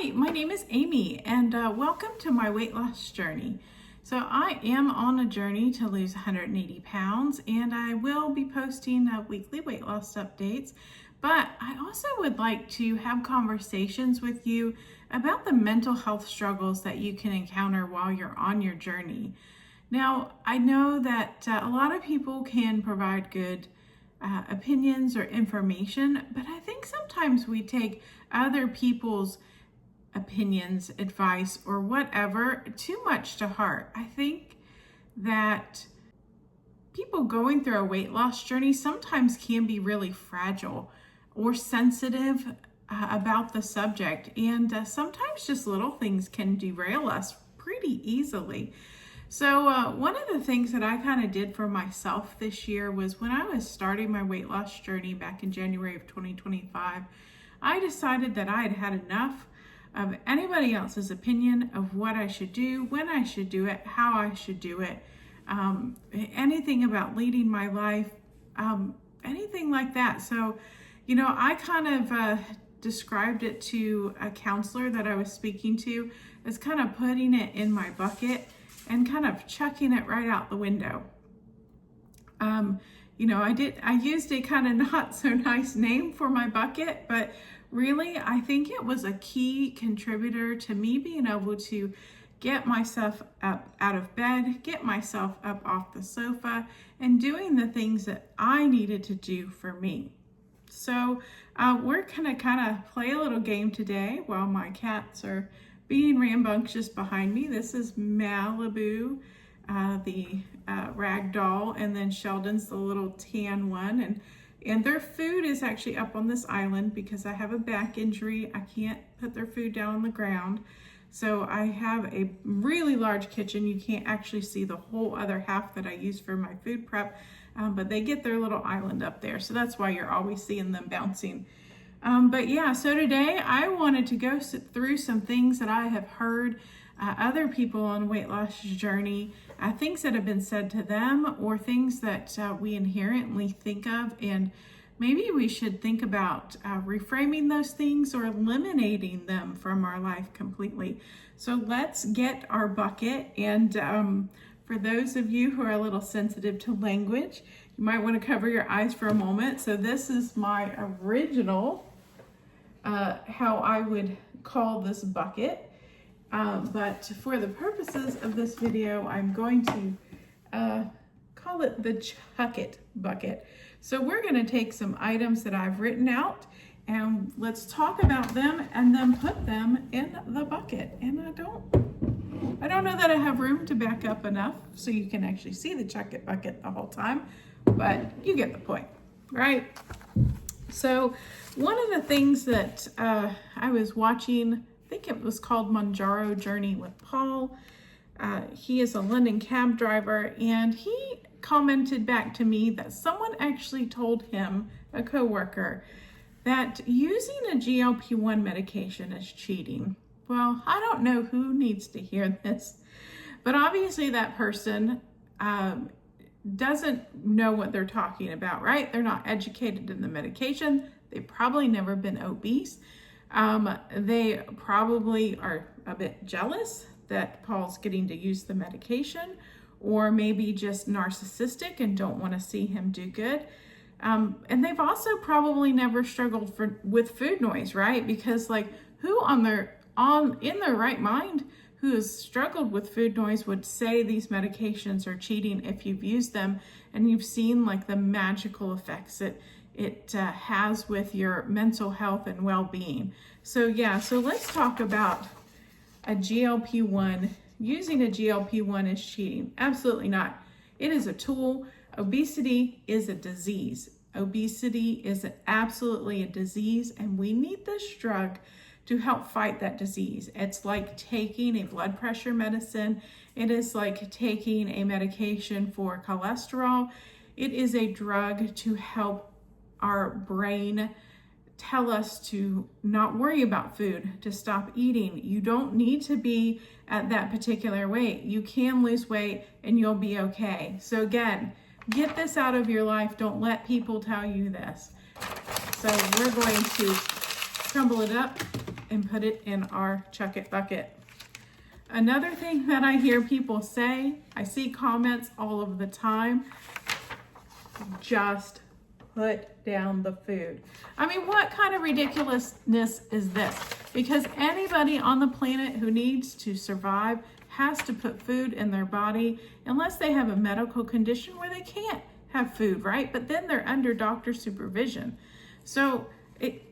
Hi, my name is Amy, and welcome to my weight loss journey. So I am on a journey to lose 180 pounds, and I will be posting weekly weight loss updates, but I also would like to have conversations with you about the mental health struggles that you can encounter while you're on your journey. Now, I know that a lot of people can provide good opinions or information, but I think sometimes we take other people's opinions, advice, or whatever too much to heart. I think that people going through a weight loss journey sometimes can be really fragile or sensitive about the subject, and sometimes just little things can derail us pretty easily. So one of the things that I kind of did for myself this year was when I was starting my weight loss journey back in January of 2025, I decided that I had had enough of anybody else's opinion of what I should do, when I should do it, how I should do it, anything about leading my life, anything like that. So, I kind of described it to a counselor that I was speaking to as kind of putting it in my bucket and kind of chucking it right out the window. I used a kind of not so nice name for my bucket, but really, I think it was a key contributor to me being able to get myself up out of bed, get myself up off the sofa, and doing the things that I needed to do for me. So we're gonna kind of play a little game today while my cats are being rambunctious behind me. This is Malibu, the rag doll, and then Sheldon's the little tan one, and their food is actually up on this island because I have a back injury. I can't put their food down on the ground. So I have a really large kitchen. You can't actually see the whole other half that I use for my food prep, but they get their little island up there. So that's why you're always seeing them bouncing. So today I wanted to go through some things that I have heard other people on weight loss journey, things that have been said to them, or things that we inherently think of, and maybe we should think about reframing those things or eliminating them from our life completely. So let's get our bucket, and for those of you who are a little sensitive to language, you might want to cover your eyes for a moment. So this is my original, how I would call this bucket. But for the purposes of this video, I'm going to call it the Chuck It bucket. So we're going to take some items that I've written out and let's talk about them and then put them in the bucket. And I don't know that I have room to back up enough so you can actually see the Chuck It bucket the whole time, but you get the point, right? So one of the things that I was watching, I think it was called Mounjaro Journey with Paul. He is a London cab driver, and he commented back to me that someone actually told him, a coworker, that using a GLP-1 medication is cheating. Well, I don't know who needs to hear this, but obviously that person doesn't know what they're talking about, right? They're not educated in the medication. They've probably never been obese. They probably are a bit jealous that Paul's getting to use the medication, or maybe just narcissistic and don't want to see him do good. And they've also probably never struggled with food noise, right? Because who in their right mind who has struggled with food noise would say these medications are cheating if you've used them and you've seen the magical effects it has with your mental health and well-being. So let's talk about a GLP-1. Using a GLP-1 is cheating. Absolutely not. It is a tool. Obesity is a disease. Obesity is absolutely a disease, and we need this drug to help fight that disease. It's like taking a blood pressure medicine. It is like taking a medication for cholesterol. It is a drug to help our brain tell us to not worry about food, to stop eating. You don't need to be at that particular weight. You can lose weight and you'll be okay. So again, get this out of your life. Don't let people tell you this. So we're going to crumble it up and put it in our chuck it bucket. Another thing that I hear people say, I see comments all of the time, just put down the food. I mean, what kind of ridiculousness is this? Because anybody on the planet who needs to survive has to put food in their body unless they have a medical condition where they can't have food, right? But then they're under doctor supervision. So it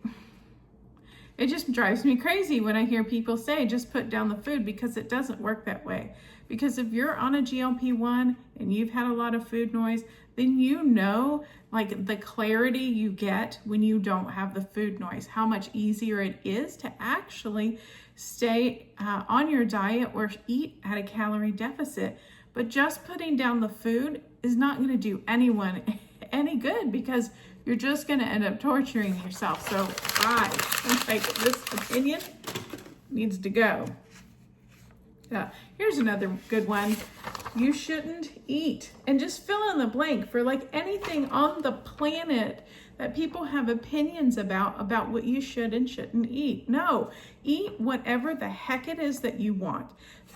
just drives me crazy when I hear people say, just put down the food, because it doesn't work that way. Because if you're on a GLP-1 and you've had a lot of food noise, then you know, like, the clarity you get when you don't have the food noise, how much easier it is to actually stay on your diet or eat at a calorie deficit. But just putting down the food is not going to do anyone any good, because you're just going to end up torturing yourself. So this opinion needs to go. Here's another good one. You shouldn't eat. And just fill in the blank for like anything on the planet that people have opinions about what you should and shouldn't eat. No, eat whatever the heck it is that you want.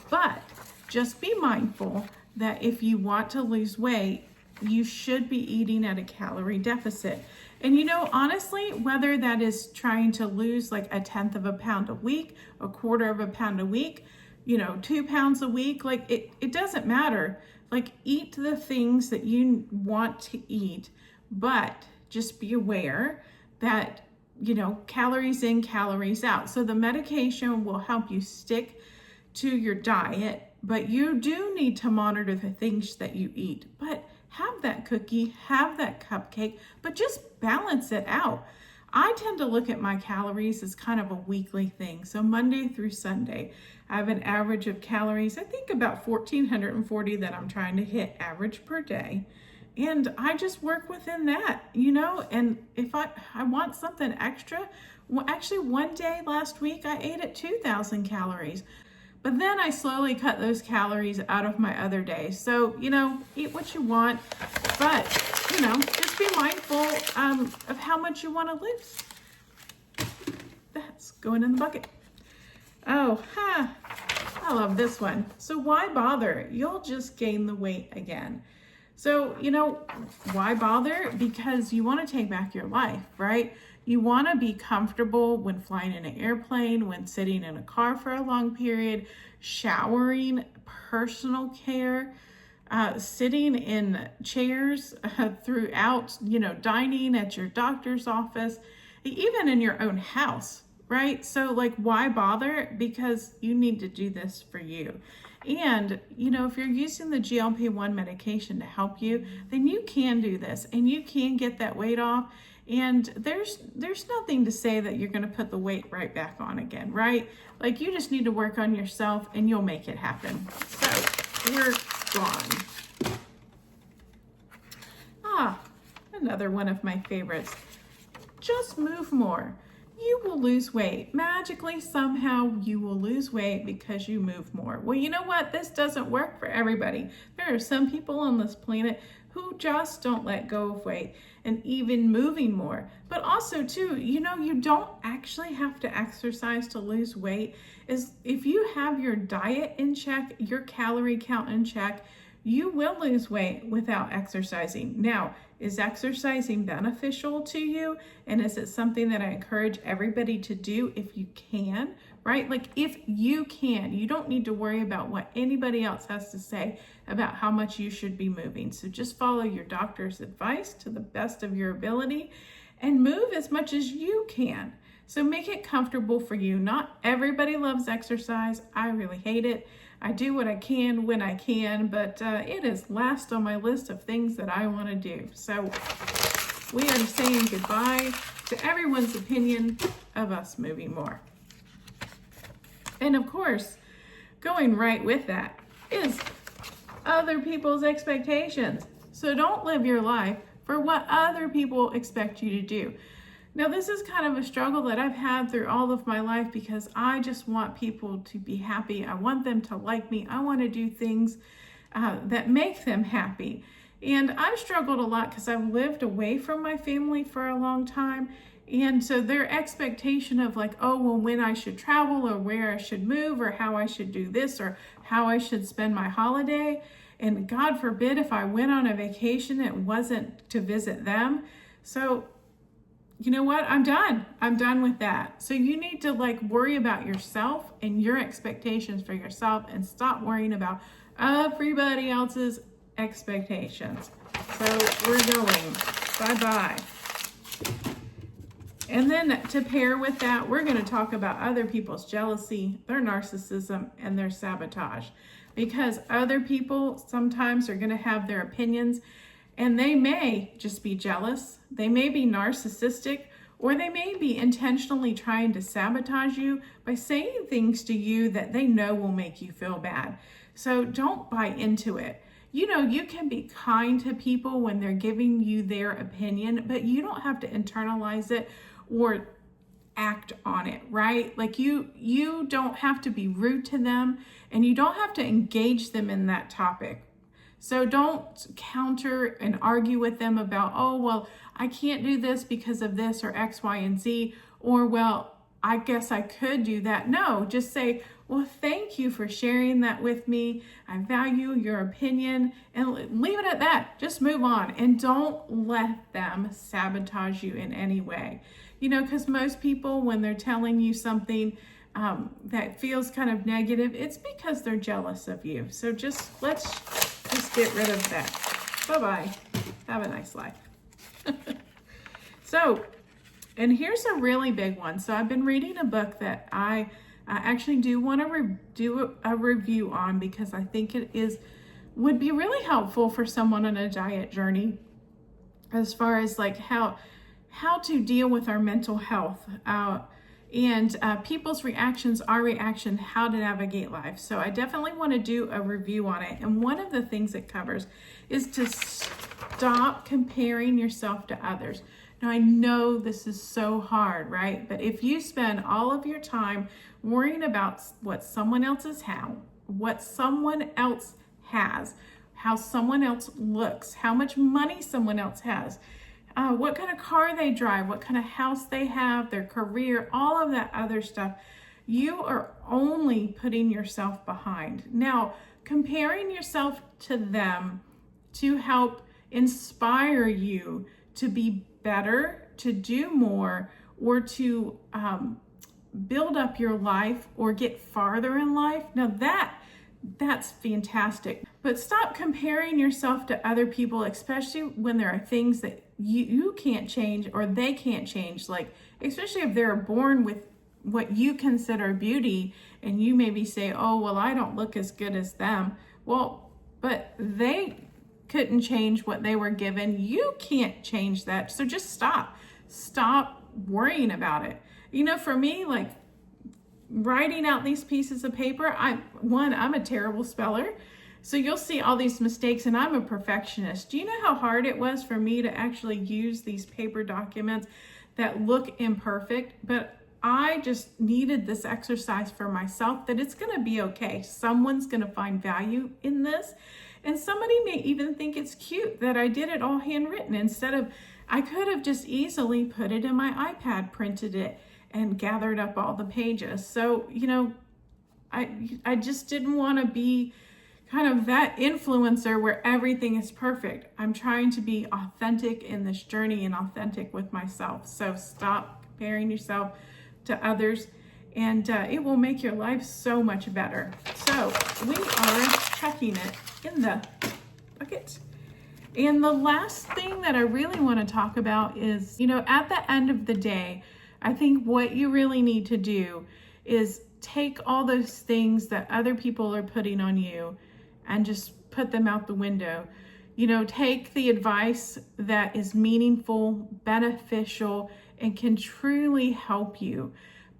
But just be mindful that if you want to lose weight, you should be eating at a calorie deficit. And you know, honestly, whether that is trying to lose like 1/10 of a pound a week, 1/4 of a pound a week, 2 pounds a week, like it doesn't matter. Like, eat the things that you want to eat, but just be aware that, calories in, calories out. So the medication will help you stick to your diet, but you do need to monitor the things that you eat. But have that cookie, have that cupcake, but just balance it out. I tend to look at my calories as kind of a weekly thing. So Monday through Sunday, I have an average of calories, I think about 1,440 that I'm trying to hit average per day. And I just work within that, and if I want something extra, well, actually one day last week I ate at 2,000 calories. But then I slowly cut those calories out of my other days. So, eat what you want, but, just be mindful of how much you want to lose. That's going in the bucket. I love this one. So why bother? You'll just gain the weight again. So, why bother? Because you want to take back your life, right? You want to be comfortable when flying in an airplane, when sitting in a car for a long period, showering, personal care, sitting in chairs throughout, dining at your doctor's office, even in your own house, right? So like, why bother? Because you need to do this for you. And, if you're using the GLP-1 medication to help you, then you can do this and you can get that weight off. And there's nothing to say that you're going to put the weight right back on again, right? Like, you just need to work on yourself and you'll make it happen. So we're gone. Another one of my favorites. Just move more. You will lose weight. Magically, somehow, you will lose weight because you move more. Well, you know what? This doesn't work for everybody. There are some people on this planet who just don't let go of weight and even moving more. But also, too, you don't actually have to exercise to lose weight. If you have your diet in check, your calorie count in check, you will lose weight without exercising. Now, is exercising beneficial to you? And is it something that I encourage everybody to do if you can, right? Like, if you can, you don't need to worry about what anybody else has to say about how much you should be moving. So just follow your doctor's advice to the best of your ability and move as much as you can. So make it comfortable for you. Not everybody loves exercise. I really hate it. I do what I can when I can, but it is last on my list of things that I want to do. So we are saying goodbye to everyone's opinion of us moving more. And of course, going right with that is other people's expectations. So don't live your life for what other people expect you to do. Now, this is kind of a struggle that I've had through all of my life because I just want people to be happy. I want them to like me. I want to do things that make them happy. And I've struggled a lot because I've lived away from my family for a long time. And so their expectation of like, oh, well, when I should travel or where I should move or how I should do this or how I should spend my holiday. And God forbid if I went on a vacation, it wasn't to visit them. So you know what? I'm done. I'm done with that. So you need to like worry about yourself and your expectations for yourself and stop worrying about everybody else's expectations. So we're going. Bye-bye. And then to pair with that, we're going to talk about other people's jealousy, their narcissism, and their sabotage. Because other people sometimes are going to have their opinions, and they may just be jealous, they may be narcissistic, or they may be intentionally trying to sabotage you by saying things to you that they know will make you feel bad. So don't buy into it. You know, you can be kind to people when they're giving you their opinion, but you don't have to internalize it or act on it, right? Like you don't have to be rude to them, and you don't have to engage them in that topic. So don't counter and argue with them about, oh, well, I can't do this because of this or X, Y, and Z, or well, I guess I could do that. No, just say, well, thank you for sharing that with me. I value your opinion, and leave it at that. Just move on, and don't let them sabotage you in any way. You know, because most people, when they're telling you something that feels kind of negative, it's because they're jealous of you. So let's get rid of that. Bye-bye. Have a nice life. So, and here's a really big one. So I've been reading a book that I actually do want to do a review on, because I think it would be really helpful for someone on a diet journey, as far as like how to deal with our mental health and people's reactions, our reaction, how to navigate life. So I definitely want to do a review on it. And one of the things it covers is to stop comparing yourself to others. Now, I know this is so hard, right? But if you spend all of your time worrying about what someone else has, what someone else has, how someone else looks, how much money someone else has, what kind of car they drive, what kind of house they have, their career, all of that other stuff, you are only putting yourself behind. Now, comparing yourself to them to help inspire you to be better, to do more, or to build up your life or get farther in life. Now that's fantastic. But stop comparing yourself to other people, especially when there are things that you can't change or they can't change. Like, especially if they're born with what you consider beauty, and you maybe say, oh, well, I don't look as good as them. Well, but they couldn't change what they were given. You can't change that. So just stop worrying about it. You know, for me, like writing out these pieces of paper, I'm a terrible speller. So you'll see all these mistakes, and I'm a perfectionist. Do you know how hard it was for me to actually use these paper documents that look imperfect? But I just needed this exercise for myself, that it's going to be okay. Someone's going to find value in this. And somebody may even think it's cute that I did it all handwritten, instead of, I could have just easily put it in my iPad, printed it, and gathered up all the pages. So, you know, I just didn't want to be kind of that influencer where everything is perfect. I'm trying to be authentic in this journey and authentic with myself. So stop comparing yourself to others, and it will make your life so much better. So we are checking it in the bucket. And the last thing that I really want to talk about is, you know, at the end of the day, I think what you really need to do is take all those things that other people are putting on you and just put them out the window. You know, take the advice that is meaningful, beneficial, and can truly help you.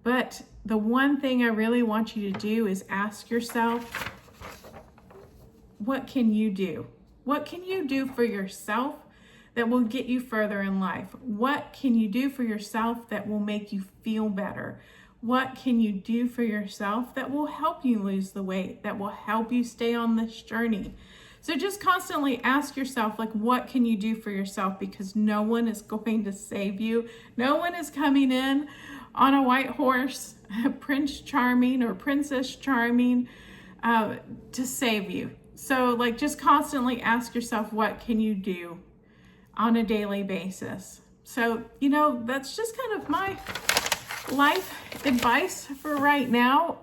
But the one thing I really want you to do is ask yourself, what can you do? What can you do for yourself that will get you further in life? What can you do for yourself that will make you feel better? What can you do for yourself that will help you lose the weight, that will help you stay on this journey? So just constantly ask yourself, like, what can you do for yourself? Because no one is going to save you. No one is coming in on a white horse, Prince Charming or Princess Charming, to save you. So like, just constantly ask yourself, what can you do on a daily basis? So, you know, that's just kind of my life advice for right now.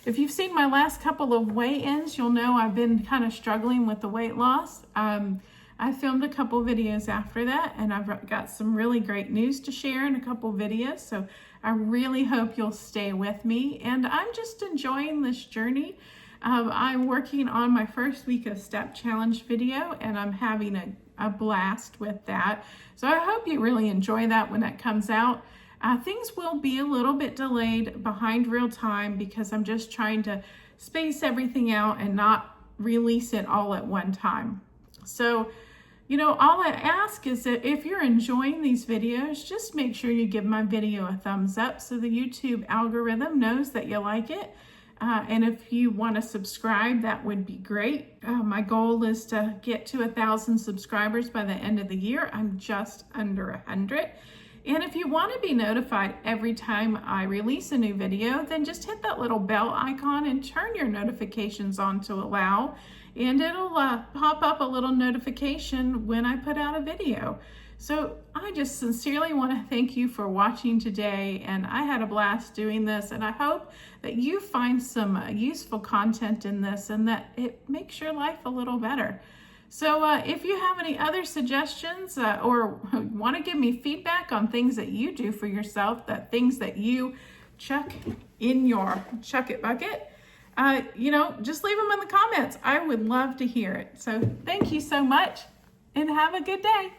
If you've seen my last couple of weigh-ins, you'll know I've been kind of struggling with the weight loss. I filmed a couple videos after that, and I've got some really great news to share in a couple videos. So I really hope you'll stay with me. And I'm just enjoying this journey. I'm working on my first week of step challenge video, and I'm having a blast with that. So I hope you really enjoy that when it comes out. Things will be a little bit delayed behind real time because I'm just trying to space everything out and not release it all at one time. So, you know, all I ask is that if you're enjoying these videos, just make sure you give my video a thumbs up so the YouTube algorithm knows that you like it. And if you want to subscribe, that would be great. My goal is to get to 1,000 subscribers by the end of the year. I'm just under 100. And if you want to be notified every time I release a new video, then just hit that little bell icon and turn your notifications on to allow, and it'll pop up a little notification when I put out a video. So I just sincerely want to thank you for watching today, and I had a blast doing this, and I hope that you find some useful content in this and that it makes your life a little better. So if you have any other suggestions or want to give me feedback on things that you do for yourself, that things that you chuck in your chuck it bucket, you know, just leave them in the comments. I would love to hear it. So thank you so much and have a good day.